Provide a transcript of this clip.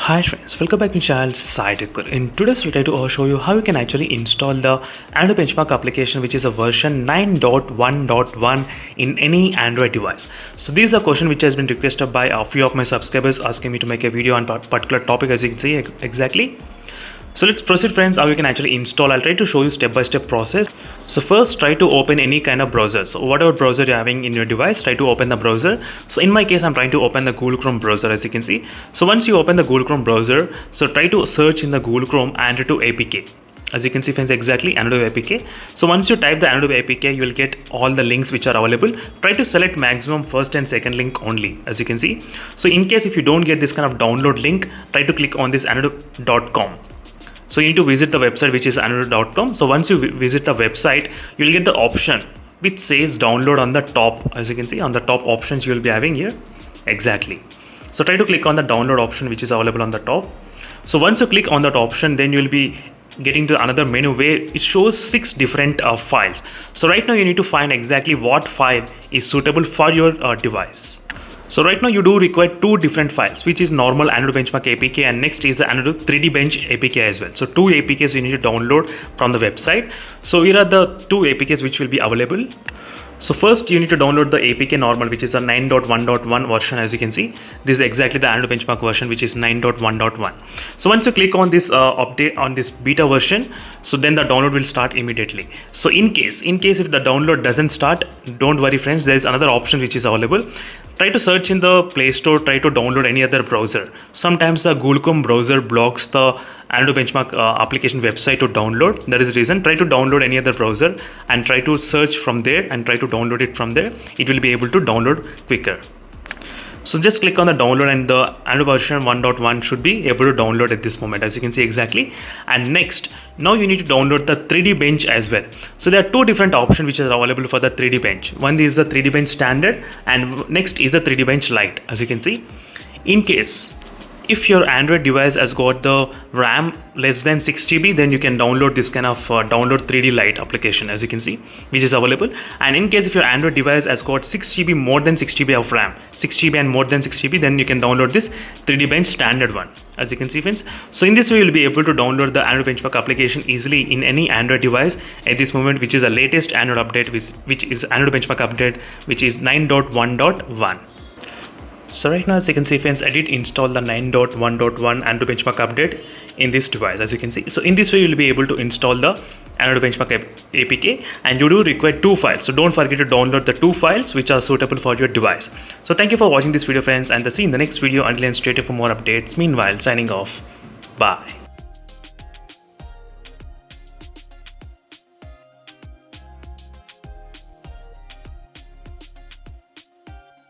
Hi friends, welcome back to my channel SciTech. In today's video, I try to show you how you can actually install the Antutu Benchmark application, which is a version 9.1.1 in any Android device. So this is a question which has been requested by a few of my subscribers asking me to make a video on particular topic, as you can see exactly. So let's proceed friends, how you can actually install. I'll try to show you step-by-step process. So first, try to open any kind of browser. So whatever browser you're having in your device, try to open the browser. So in my case, I'm trying to open the Google Chrome browser, as you can see. So once you open the Google Chrome browser, so try to search in the Google Chrome Antutu APK. As you can see friends, exactly Antutu APK. So once you type the Antutu APK, you will get all the links which are available. Try to select maximum first and second link only, as you can see. So in case if you don't get this kind of download link, try to click on this antutu.com. So you need to visit the website, which is antutu.com. So once you visit the website, you'll get the option which says download on the top. As you can see, on the top options you will be having here. Exactly. So try to click on the download option which is available on the top. So once you click on that option, then you'll be getting to another menu where it shows 6 different files. So right now you need to find exactly what file is suitable for your device. So right now you do require 2 different files, which is normal Antutu Benchmark APK, and next is the Antutu 3D Bench APK as well. So 2 APKs you need to download from the website. So here are the 2 APKs which will be available. So first you need to download the APK normal, which is a 9.1.1 version. As you can see, this is exactly the Antutu Benchmark version, which is 9.1.1. So once you click on this update on this beta version, so then the download will start immediately. So in case if the download doesn't start, don't worry friends, there is another option which is available. Try to search in the Play Store, try to download any other browser. Sometimes the Google Chrome browser blocks the Antutu Benchmark application website to download. That is the reason. Try to download any other browser and try to search from there and try to download it from there. It will be able to download quicker. So just click on the download and the Antutu version 1.1 should be able to download at this moment, as you can see exactly. And next, now you need to download the 3D Bench as well. So there are 2 different options which are available for the 3D Bench. One is the 3D Bench standard and next is the 3D Bench Lite, as you can see. In case if your Android device has got the RAM less than 6 GB, then you can download this kind of download 3D Lite application, as you can see, which is available. And in case if your Android device has got 6 GB more than 6 GB of RAM, 6 GB and more than 6 GB, then you can download this 3D Bench standard one, as you can see friends. So in this way, you'll be able to download the Antutu Benchmark application easily in any Android device at this moment, which is the latest Android update, which is Antutu Benchmark update, which is 9.1.1. So right now, as you can see friends, I did install the 9.1.1 Antutu Benchmark update in this device, as you can see. So in this way, you'll be able to install the Antutu Benchmark APK, and you do require 2 files. So don't forget to download the 2 files which are suitable for your device. So thank you for watching this video friends, and see you in the next video. Until then, stay tuned for more updates. Meanwhile, signing off. Bye.